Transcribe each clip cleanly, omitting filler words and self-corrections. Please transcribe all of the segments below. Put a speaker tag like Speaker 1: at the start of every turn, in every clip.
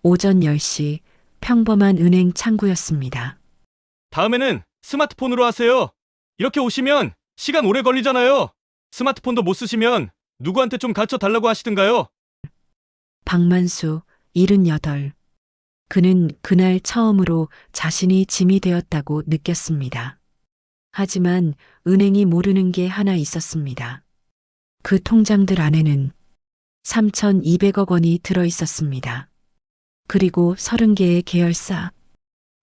Speaker 1: 오전 10시 평범한 은행 창구였습니다.
Speaker 2: 다음에는 스마트폰으로 하세요. 이렇게 오시면 시간 오래 걸리잖아요. 스마트폰도 못 쓰시면 누구한테 좀 가르쳐 달라고 하시든가요.
Speaker 1: 박만수, 78. 그는 그날 처음으로 자신이 짐이 되었다고 느꼈습니다. 하지만 은행이 모르는 게 하나 있었습니다. 그 통장들 안에는 3,200억 원이 들어 있었습니다. 그리고 30개의 계열사,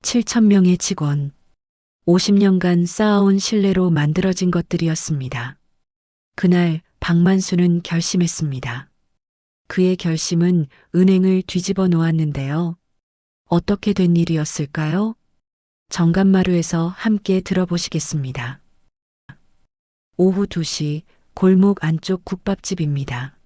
Speaker 1: 7,000명의 직원, 50년간 쌓아온 신뢰로 만들어진 것들이었습니다. 그날 박만수는 결심했습니다. 그의 결심은 은행을 뒤집어 놓았는데요. 어떻게 된 일이었을까요? 정감마루에서 함께 들어보시겠습니다. 오후 2시 골목 안쪽 국밥집입니다.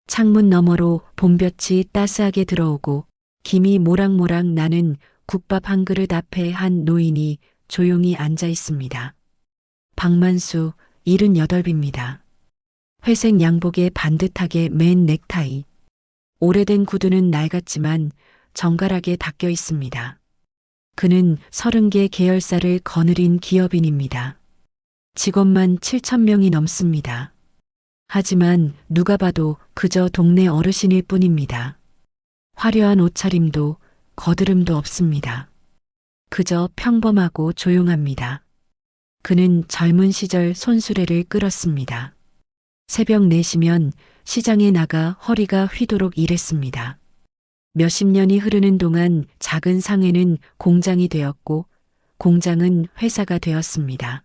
Speaker 1: 창문 너머로 봄볕이 따스하게 들어오고 김이 모락모락 나는 국밥 한 그릇 앞에 한 노인이 조용히 앉아 있습니다. 박만수, 78입니다. 회색 양복에 반듯하게 맨 넥타이. 오래된 구두는 낡았지만 정갈하게 닦여 있습니다. 그는 30개 계열사를 거느린 기업인입니다. 직원만 7,000명이 넘습니다. 하지만 누가 봐도 그저 동네 어르신일 뿐입니다. 화려한 옷차림도 거드름도 없습니다. 그저 평범하고 조용합니다. 그는 젊은 시절 손수레를 끌었습니다. 새벽 4시면 시장에 나가 허리가 휘도록 일했습니다. 몇십 년이 흐르는 동안 작은 상회는 공장이 되었고 공장은 회사가 되었습니다.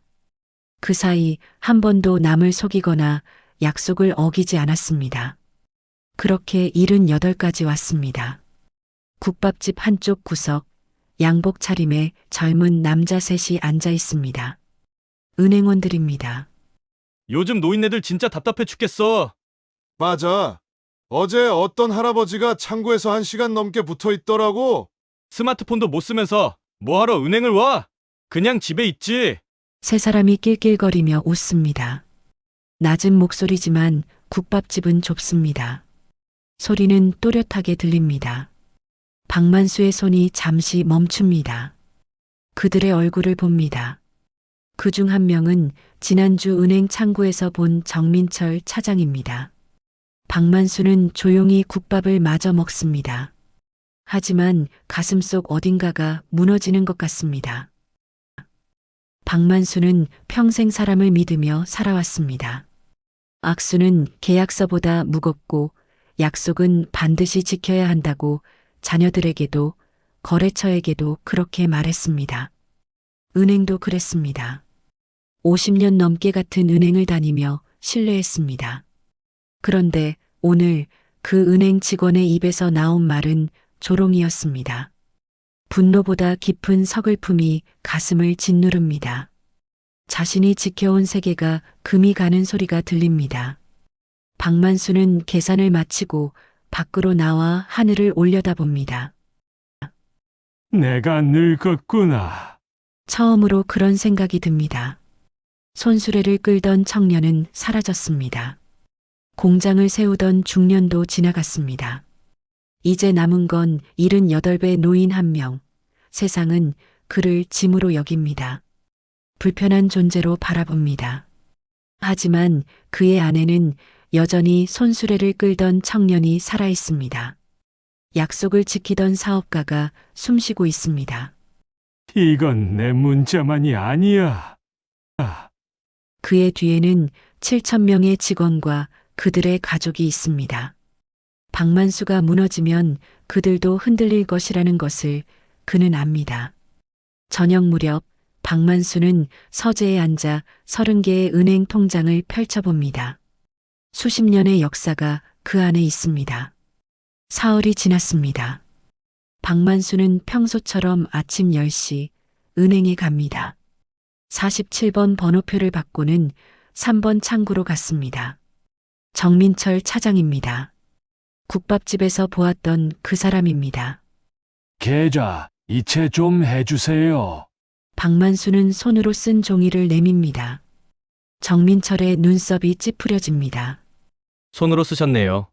Speaker 1: 그 사이 한 번도 남을 속이거나 약속을 어기지 않았습니다. 그렇게 78까지 왔습니다. 국밥집 한쪽 구석, 양복 차림에 젊은 남자 셋이 앉아 있습니다. 은행원들입니다.
Speaker 2: 요즘 노인네들 진짜 답답해 죽겠어.
Speaker 3: 맞아. 어제 어떤 할아버지가 창구에서 1시간 넘게 붙어 있더라고.
Speaker 2: 스마트폰도 못 쓰면서 뭐하러 은행을 와? 그냥 집에 있지.
Speaker 1: 세 사람이 낄낄거리며 웃습니다. 낮은 목소리지만 국밥집은 좁습니다. 소리는 또렷하게 들립니다. 박만수의 손이 잠시 멈춥니다. 그들의 얼굴을 봅니다. 그중 한 명은 지난주 은행 창구에서 본 정민철 차장입니다. 박만수는 조용히 국밥을 마저 먹습니다. 하지만 가슴속 어딘가가 무너지는 것 같습니다. 박만수는 평생 사람을 믿으며 살아왔습니다. 악수는 계약서보다 무겁고 약속은 반드시 지켜야 한다고 자녀들에게도 거래처에게도 그렇게 말했습니다. 은행도 그랬습니다. 50년 넘게 같은 은행을 다니며 신뢰했습니다. 그런데 오늘 그 은행 직원의 입에서 나온 말은 조롱이었습니다. 분노보다 깊은 서글픔이 가슴을 짓누릅니다. 자신이 지켜온 세계가 금이 가는 소리가 들립니다. 박만수는 계산을 마치고 밖으로 나와 하늘을 올려다봅니다.
Speaker 4: 내가 늙었구나.
Speaker 1: 처음으로 그런 생각이 듭니다. 손수레를 끌던 청년은 사라졌습니다. 공장을 세우던 중년도 지나갔습니다. 이제 남은 건 78배 노인 1명. 세상은 그를 짐으로 여깁니다. 불편한 존재로 바라봅니다. 하지만 그의 안에는 여전히 손수레를 끌던 청년이 살아있습니다. 약속을 지키던 사업가가 숨쉬고 있습니다.
Speaker 4: 이건 내 문자만이 아니야.
Speaker 1: 그의 뒤에는 7,000명의 직원과 그들의 가족이 있습니다. 박만수가 무너지면 그들도 흔들릴 것이라는 것을 그는 압니다. 저녁 무렵 박만수는 서재에 앉아 30개의 은행 통장을 펼쳐봅니다. 수십 년의 역사가 그 안에 있습니다. 사흘이 지났습니다. 박만수는 평소처럼 아침 10시 은행에 갑니다. 47번 번호표를 받고는 3번 창구로 갔습니다. 정민철 차장입니다. 국밥집에서 보았던 그 사람입니다.
Speaker 4: 계좌 이체 좀 해주세요.
Speaker 1: 박만수는 손으로 쓴 종이를 내밉니다. 정민철의 눈썹이 찌푸려집니다.
Speaker 2: 손으로 쓰셨네요.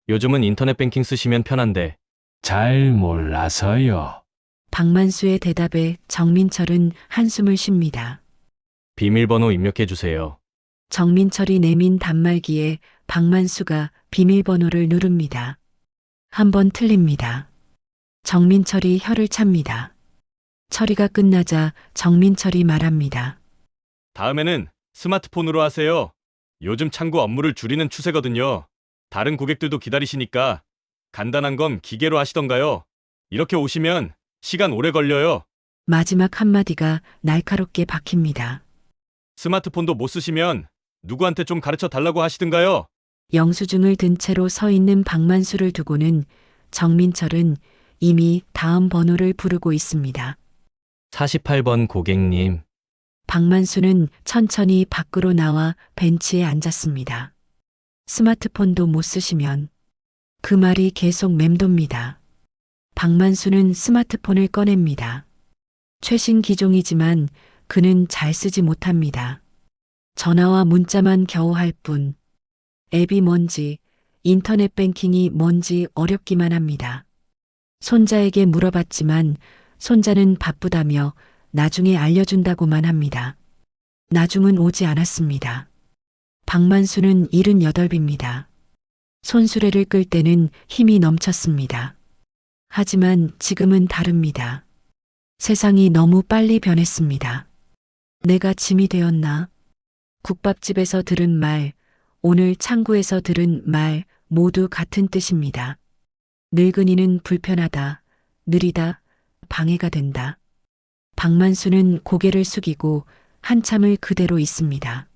Speaker 2: 요즘은 인터넷 뱅킹 쓰시면 편한데
Speaker 4: 잘 몰라서요.
Speaker 1: 박만수의 대답에 정민철은 한숨을 쉽니다.
Speaker 2: 비밀번호 입력해 주세요.
Speaker 1: 정민철이 내민 단말기에 박만수가 비밀번호를 누릅니다. 한 번 틀립니다. 정민철이 혀를 찹니다. 처리가 끝나자 정민철이 말합니다.
Speaker 2: 다음에는 스마트폰으로 하세요. 요즘 창구 업무를 줄이는 추세거든요. 다른 고객들도 기다리시니까 간단한 건 기계로 하시던가요. 이렇게 오시면 시간 오래 걸려요.
Speaker 1: 마지막 한마디가 날카롭게 박힙니다.
Speaker 2: 스마트폰도 못 쓰시면 누구한테 좀 가르쳐 달라고 하시든가요.
Speaker 1: 영수증을 든 채로 서 있는 박만수를 두고는 정민철은 이미 다음 번호를 부르고 있습니다.
Speaker 2: 48번 고객님.
Speaker 1: 박만수는 천천히 밖으로 나와 벤치에 앉았습니다. 스마트폰도 못 쓰시면 그 말이 계속 맴돕니다. 박만수는 스마트폰을 꺼냅니다. 최신 기종이지만 그는 잘 쓰지 못합니다. 전화와 문자만 겨우 할 뿐. 앱이 뭔지, 인터넷 뱅킹이 뭔지 어렵기만 합니다. 손자에게 물어봤지만 손자는 바쁘다며 나중에 알려준다고만 합니다. 나중은 오지 않았습니다. 박만수는 78입니다. 손수레를 끌 때는 힘이 넘쳤습니다. 하지만 지금은 다릅니다. 세상이 너무 빨리 변했습니다. 내가 짐이 되었나? 국밥집에서 들은 말, 오늘 창구에서 들은 말 모두 같은 뜻입니다. 늙은이는 불편하다, 느리다, 방해가 된다. 박만수는 고개를 숙이고 한참을 그대로 있습니다.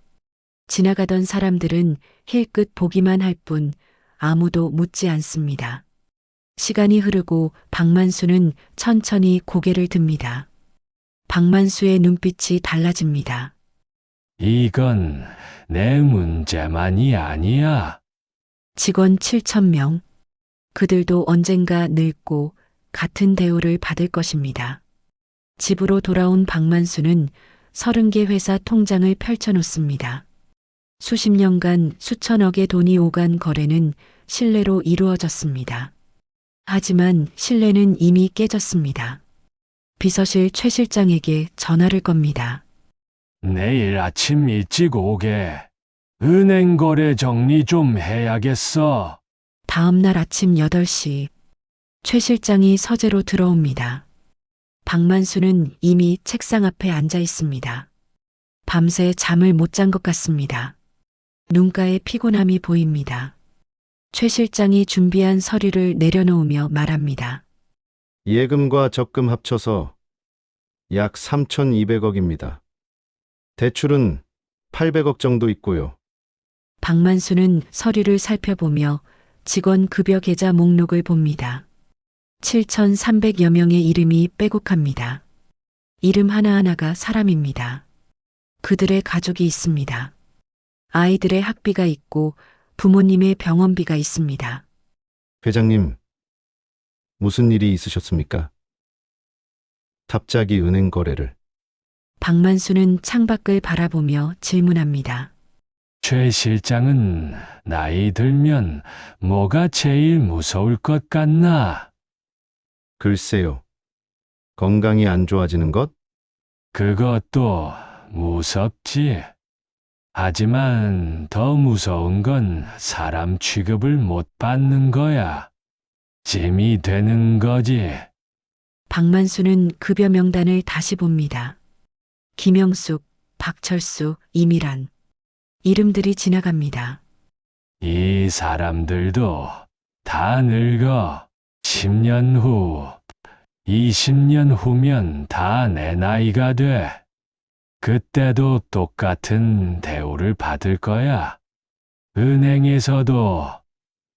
Speaker 1: 지나가던 사람들은 힐끗 보기만 할 뿐 아무도 묻지 않습니다. 시간이 흐르고 박만수는 천천히 고개를 듭니다. 박만수의 눈빛이 달라집니다.
Speaker 4: 이건 내 문제만이 아니야.
Speaker 1: 직원 7,000명. 그들도 언젠가 늙고 같은 대우를 받을 것입니다. 집으로 돌아온 박만수는 30개 회사 통장을 펼쳐놓습니다. 수십 년간 수천억의 돈이 오간 거래는 신뢰로 이루어졌습니다. 하지만 신뢰는 이미 깨졌습니다. 비서실 최 실장에게 전화를 겁니다.
Speaker 4: 내일 아침 일찍 오게. 은행 거래 정리 좀 해야겠어.
Speaker 1: 다음 날 아침 8시 최 실장이 서재로 들어옵니다. 박만수는 이미 책상 앞에 앉아 있습니다. 밤새 잠을 못 잔 것 같습니다. 눈가에 피곤함이 보입니다. 최 실장이 준비한 서류를 내려놓으며 말합니다.
Speaker 3: 예금과 적금 합쳐서 약 3,200억입니다. 대출은 800억 정도 있고요.
Speaker 1: 박만수는 서류를 살펴보며 직원 급여 계좌 목록을 봅니다. 7,300여 명의 이름이 빼곡합니다. 이름 하나하나가 사람입니다. 그들의 가족이 있습니다. 아이들의 학비가 있고 부모님의 병원비가 있습니다.
Speaker 3: 회장님, 무슨 일이 있으셨습니까? 갑자기 은행 거래를.
Speaker 1: 박만수는 창밖을 바라보며 질문합니다.
Speaker 4: 최 실장은 나이 들면 뭐가 제일 무서울 것 같나?
Speaker 3: 글쎄요. 건강이 안 좋아지는 것?
Speaker 4: 그것도 무섭지. 하지만 더 무서운 건 사람 취급을 못 받는 거야. 짐이 되는 거지.
Speaker 1: 박만수는 급여 명단을 다시 봅니다. 김영숙, 박철수, 이미란. 이름들이 지나갑니다.
Speaker 4: 이 사람들도 다 늙어. 10년 후, 20년 후면 다 내 나이가 돼. 그때도 똑같은 대우를 받을 거야. 은행에서도,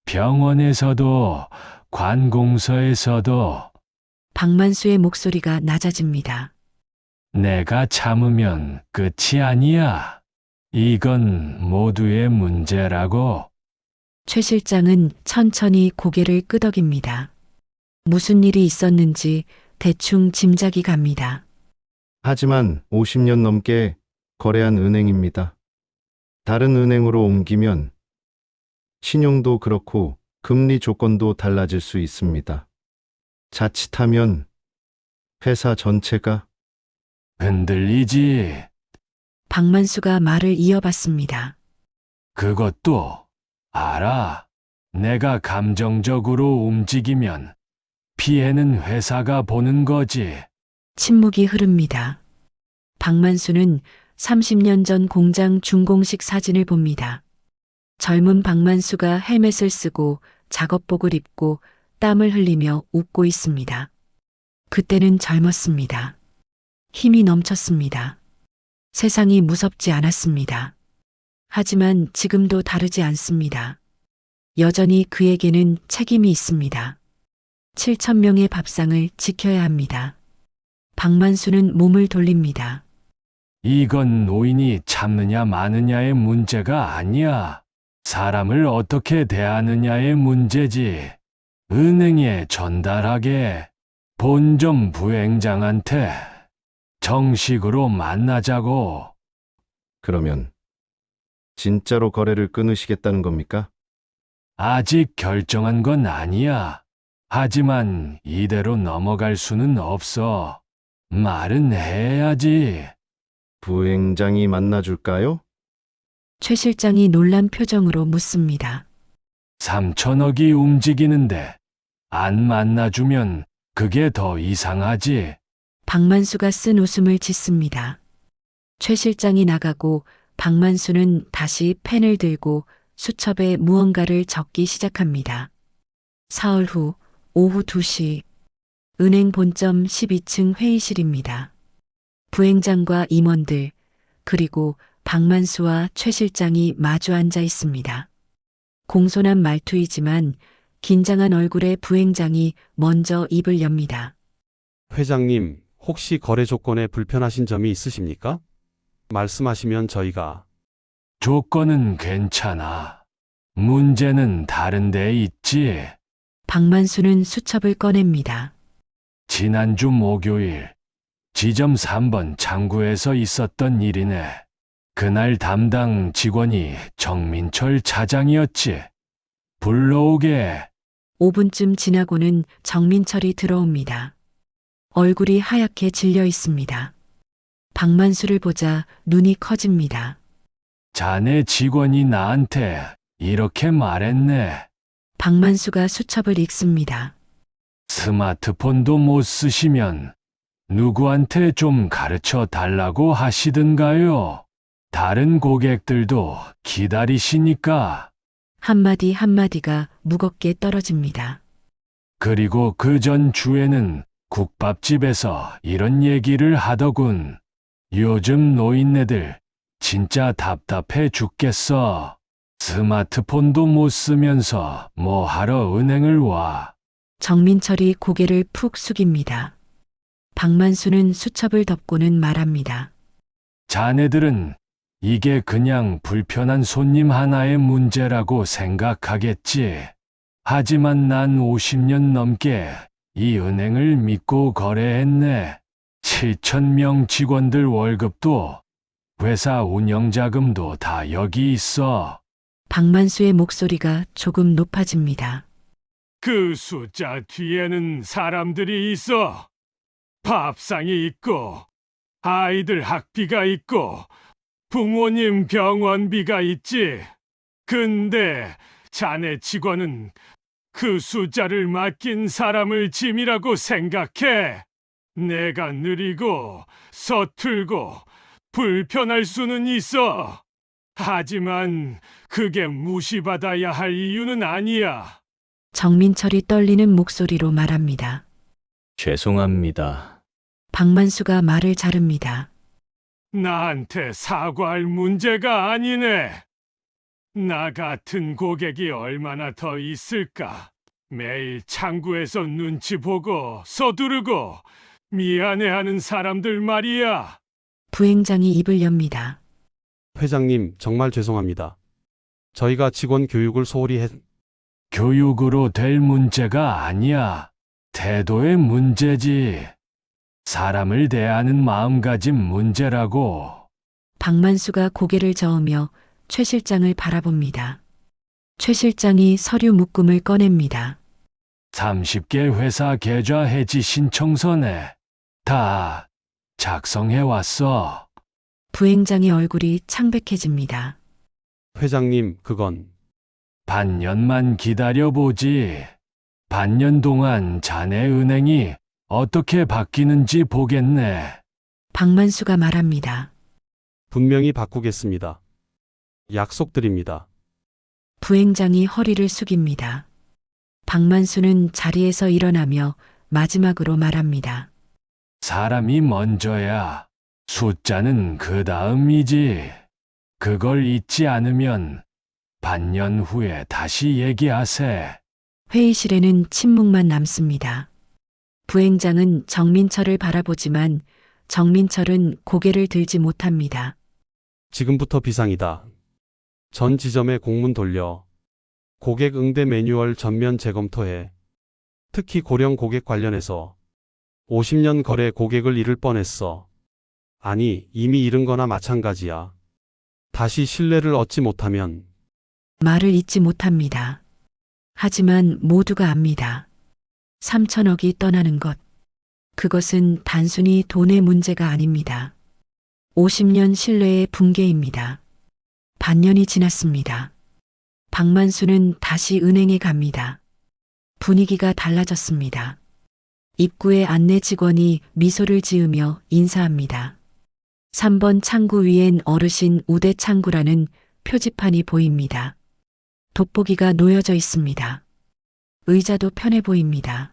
Speaker 4: 병원에서도, 관공서에서도.
Speaker 1: 박만수의 목소리가 낮아집니다.
Speaker 4: 내가 참으면 끝이 아니야. 이건 모두의 문제라고.
Speaker 1: 최 실장은 천천히 고개를 끄덕입니다. 무슨 일이 있었는지 대충 짐작이 갑니다.
Speaker 3: 하지만 50년 넘게 거래한 은행입니다. 다른 은행으로 옮기면 신용도 그렇고 금리 조건도 달라질 수 있습니다. 자칫하면 회사 전체가
Speaker 4: 흔들리지.
Speaker 1: 박만수가 말을 이어봤습니다.
Speaker 4: 그것도 알아. 내가 감정적으로 움직이면 피해는 회사가 보는 거지.
Speaker 1: 침묵이 흐릅니다. 박만수는 30년 전 공장 준공식 사진을 봅니다. 젊은 박만수가 헬멧을 쓰고 작업복을 입고 땀을 흘리며 웃고 있습니다. 그때는 젊었습니다. 힘이 넘쳤습니다. 세상이 무섭지 않았습니다. 하지만 지금도 다르지 않습니다. 여전히 그에게는 책임이 있습니다. 7천 명의 밥상을 지켜야 합니다. 박만수는 몸을 돌립니다.
Speaker 4: 이건 노인이 참느냐 마느냐의 문제가 아니야. 사람을 어떻게 대하느냐의 문제지. 은행에 전달하게 본점 부행장한테 정식으로 만나자고.
Speaker 3: 그러면 진짜로 거래를 끊으시겠다는 겁니까?
Speaker 4: 아직 결정한 건 아니야. 하지만 이대로 넘어갈 수는 없어. 말은 해야지.
Speaker 3: 부행장이 만나줄까요?
Speaker 1: 최 실장이 놀란 표정으로 묻습니다.
Speaker 4: 3천억이 움직이는데 안 만나주면 그게 더 이상하지.
Speaker 1: 박만수가 쓴 웃음을 짓습니다. 최 실장이 나가고 박만수는 다시 펜을 들고 수첩에 무언가를 적기 시작합니다. 사흘 후 오후 2시 은행 본점 12층 회의실입니다. 부행장과 임원들 그리고 박만수와 최 실장이 마주 앉아 있습니다. 공손한 말투이지만 긴장한 얼굴의 부행장이 먼저 입을 엽니다.
Speaker 5: 회장님, 혹시 거래 조건에 불편하신 점이 있으십니까? 말씀하시면 저희가.
Speaker 4: 조건은 괜찮아. 문제는 다른 데 있지.
Speaker 1: 박만수는 수첩을 꺼냅니다.
Speaker 4: 지난주 목요일 지점 3번 창구에서 있었던 일이네. 그날 담당 직원이 정민철 차장이었지. 불러오게.
Speaker 1: 5분쯤 지나고는 정민철이 들어옵니다. 얼굴이 하얗게 질려 있습니다. 박만수를 보자 눈이 커집니다.
Speaker 4: 자네 직원이 나한테 이렇게 말했네.
Speaker 1: 박만수가 수첩을 읽습니다.
Speaker 4: 스마트폰도 못 쓰시면 누구한테 좀 가르쳐 달라고 하시든가요. 다른 고객들도 기다리시니까.
Speaker 1: 한마디 한마디가 무겁게 떨어집니다.
Speaker 4: 그리고 그 전 주에는 국밥집에서 이런 얘기를 하더군. 요즘 노인네들 진짜 답답해 죽겠어. 스마트폰도 못 쓰면서 뭐 하러 은행을 와.
Speaker 1: 정민철이 고개를 푹 숙입니다. 박만수는 수첩을 덮고는 말합니다.
Speaker 4: 자네들은 이게 그냥 불편한 손님 하나의 문제라고 생각하겠지. 하지만 난 50년 넘게 이 은행을 믿고 거래했네. 7,000명 직원들 월급도 회사 운영자금도 다 여기 있어.
Speaker 1: 박만수의 목소리가 조금 높아집니다.
Speaker 6: 그 숫자 뒤에는 사람들이 있어. 밥상이 있고, 아이들 학비가 있고, 부모님 병원비가 있지. 근데 자네 직원은 그 숫자를 맡긴 사람을 짐이라고 생각해. 내가 느리고 서툴고 불편할 수는 있어. 하지만 그게 무시받아야 할 이유는 아니야.
Speaker 1: 정민철이 떨리는 목소리로 말합니다.
Speaker 2: 죄송합니다.
Speaker 1: 박만수가 말을 자릅니다.
Speaker 6: 나한테 사과할 문제가 아니네. 나 같은 고객이 얼마나 더 있을까? 매일 창구에서 눈치 보고 서두르고 미안해하는 사람들 말이야.
Speaker 1: 부행장이 입을 엽니다.
Speaker 5: 회장님, 정말 죄송합니다. 저희가 직원 교육을 소홀히 했.
Speaker 4: 교육으로 될 문제가 아니야. 태도의 문제지. 사람을 대하는 마음가짐 문제라고.
Speaker 1: 박만수가 고개를 저으며 최 실장을 바라봅니다. 최 실장이 서류 묶음을 꺼냅니다.
Speaker 4: 30개 회사 계좌 해지 신청서네. 다 작성해 왔어.
Speaker 1: 부행장의 얼굴이 창백해집니다.
Speaker 5: 회장님, 그건
Speaker 4: 반년만 기다려보지. 반년 동안 자네 은행이 어떻게 바뀌는지 보겠네.
Speaker 1: 박만수가 말합니다.
Speaker 5: 분명히 바꾸겠습니다. 약속드립니다.
Speaker 1: 부행장이 허리를 숙입니다. 박만수는 자리에서 일어나며 마지막으로 말합니다.
Speaker 4: 사람이 먼저야. 숫자는 그 다음이지. 그걸 잊지 않으면 반년 후에 다시 얘기하세.
Speaker 1: 회의실에는 침묵만 남습니다. 부행장은 정민철을 바라보지만 정민철은 고개를 들지 못합니다.
Speaker 5: 지금부터 비상이다. 전 지점에 공문 돌려 고객 응대 매뉴얼 전면 재검토해. 특히 고령 고객 관련해서 50년 거래 고객을 잃을 뻔했어. 아니, 이미 잃은 거나 마찬가지야. 다시 신뢰를 얻지 못하면
Speaker 1: 말을 잇지 못합니다. 하지만 모두가 압니다. 3천억이 떠나는 것. 그것은 단순히 돈의 문제가 아닙니다. 50년 신뢰의 붕괴입니다. 반년이 지났습니다. 박만수는 다시 은행에 갑니다. 분위기가 달라졌습니다. 입구에 안내 직원이 미소를 지으며 인사합니다. 3번 창구 위엔 어르신 우대 창구라는 표지판이 보입니다. 돋보기가 놓여져 있습니다. 의자도 편해 보입니다.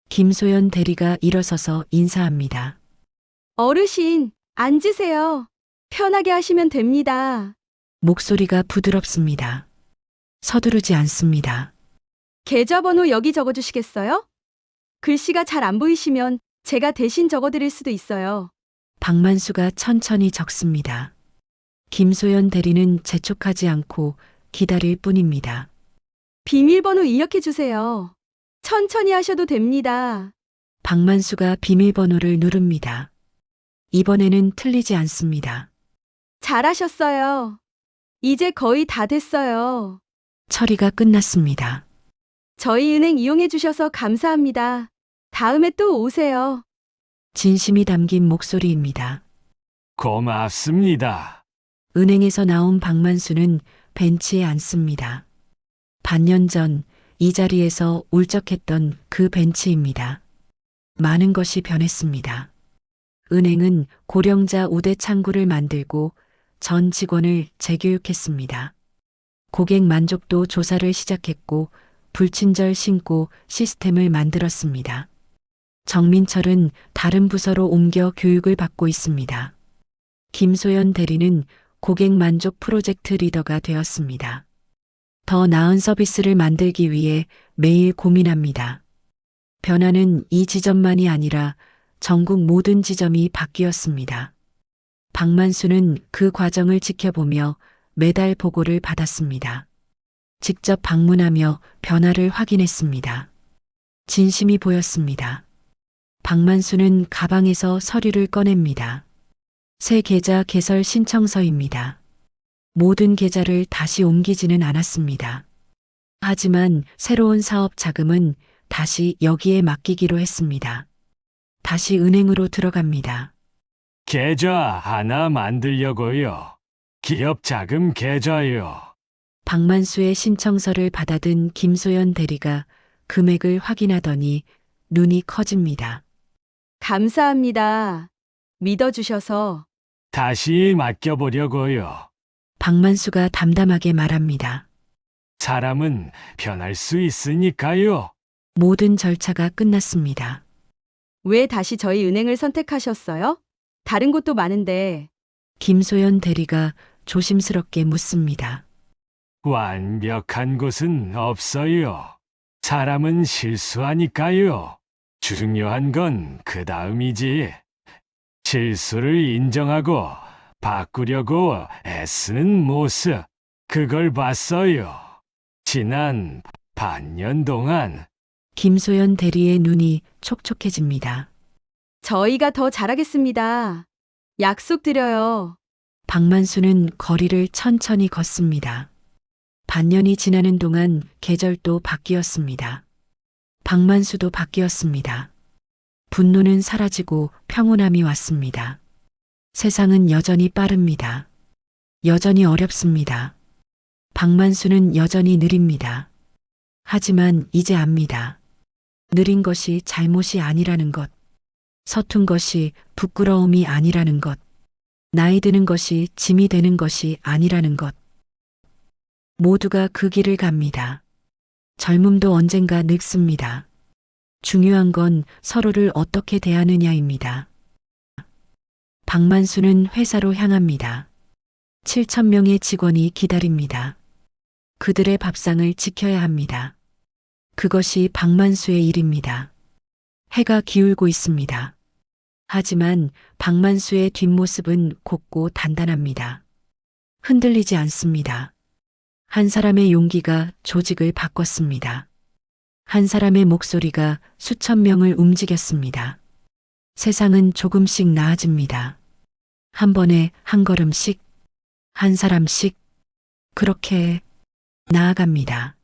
Speaker 1: 김소연 대리가 일어서서 인사합니다.
Speaker 7: 어르신, 앉으세요. 편하게 하시면 됩니다.
Speaker 1: 목소리가 부드럽습니다. 서두르지 않습니다.
Speaker 7: 계좌번호 여기 적어주시겠어요? 글씨가 잘 안 보이시면 제가 대신 적어드릴 수도 있어요.
Speaker 1: 박만수가 천천히 적습니다. 김소연 대리는 재촉하지 않고 기다릴 뿐입니다.
Speaker 7: 비밀번호 입력해 주세요. 천천히 하셔도 됩니다.
Speaker 1: 박만수가 비밀번호를 누릅니다. 이번에는 틀리지 않습니다.
Speaker 7: 잘하셨어요. 이제 거의 다 됐어요.
Speaker 1: 처리가 끝났습니다.
Speaker 7: 저희 은행 이용해 주셔서 감사합니다. 다음에 또 오세요.
Speaker 1: 진심이 담긴 목소리입니다.
Speaker 4: 고맙습니다.
Speaker 1: 은행에서 나온 박만수는 벤치에 앉습니다. 반년 전 이 자리에서 울적했던 그 벤치입니다. 많은 것이 변했습니다. 은행은 고령자 우대 창구를 만들고 전 직원을 재교육했습니다. 고객 만족도 조사를 시작했고 불친절 신고 시스템을 만들었습니다. 정민철은 다른 부서로 옮겨 교육을 받고 있습니다. 김소연 대리는 고객 만족 프로젝트 리더가 되었습니다. 더 나은 서비스를 만들기 위해 매일 고민합니다. 변화는 이 지점만이 아니라 전국 모든 지점이 바뀌었습니다. 박만수는 그 과정을 지켜보며 매달 보고를 받았습니다. 직접 방문하며 변화를 확인했습니다. 진심이 보였습니다. 박만수는 가방에서 서류를 꺼냅니다. 새 계좌 개설 신청서입니다. 모든 계좌를 다시 옮기지는 않았습니다. 하지만 새로운 사업 자금은 다시 여기에 맡기기로 했습니다. 다시 은행으로 들어갑니다.
Speaker 4: 계좌 하나 만들려고요. 기업 자금 계좌요.
Speaker 1: 박만수의 신청서를 받아든 김소연 대리가 금액을 확인하더니 눈이 커집니다.
Speaker 7: 감사합니다. 믿어주셔서.
Speaker 4: 다시 맡겨보려고요.
Speaker 1: 박만수가 담담하게 말합니다.
Speaker 4: 사람은 변할 수 있으니까요.
Speaker 1: 모든 절차가 끝났습니다.
Speaker 7: 왜 다시 저희 은행을 선택하셨어요? 다른 곳도 많은데.
Speaker 1: 김소연 대리가 조심스럽게 묻습니다.
Speaker 4: 완벽한 곳은 없어요. 사람은 실수하니까요. 중요한 건 그 다음이지. 실수를 인정하고 바꾸려고 애쓰는 모습, 그걸 봤어요. 지난 반년 동안.
Speaker 1: 김소연 대리의 눈이 촉촉해집니다.
Speaker 7: 저희가 더 잘하겠습니다. 약속드려요.
Speaker 1: 박만수는 거리를 천천히 걷습니다. 반년이 지나는 동안 계절도 바뀌었습니다. 박만수도 바뀌었습니다. 분노는 사라지고 평온함이 왔습니다. 세상은 여전히 빠릅니다. 여전히 어렵습니다. 박만수는 여전히 느립니다. 하지만 이제 압니다. 느린 것이 잘못이 아니라는 것, 서툰 것이 부끄러움이 아니라는 것, 나이 드는 것이 짐이 되는 것이 아니라는 것. 모두가 그 길을 갑니다. 젊음도 언젠가 늙습니다. 중요한 건 서로를 어떻게 대하느냐입니다. 박만수는 회사로 향합니다. 7천 명의 직원이 기다립니다. 그들의 밥상을 지켜야 합니다. 그것이 박만수의 일입니다. 해가 기울고 있습니다. 하지만 박만수의 뒷모습은 곱고 단단합니다. 흔들리지 않습니다. 한 사람의 용기가 조직을 바꿨습니다. 한 사람의 목소리가 수천 명을 움직였습니다. 세상은 조금씩 나아집니다. 한 번에 한 걸음씩, 한 사람씩, 그렇게 나아갑니다.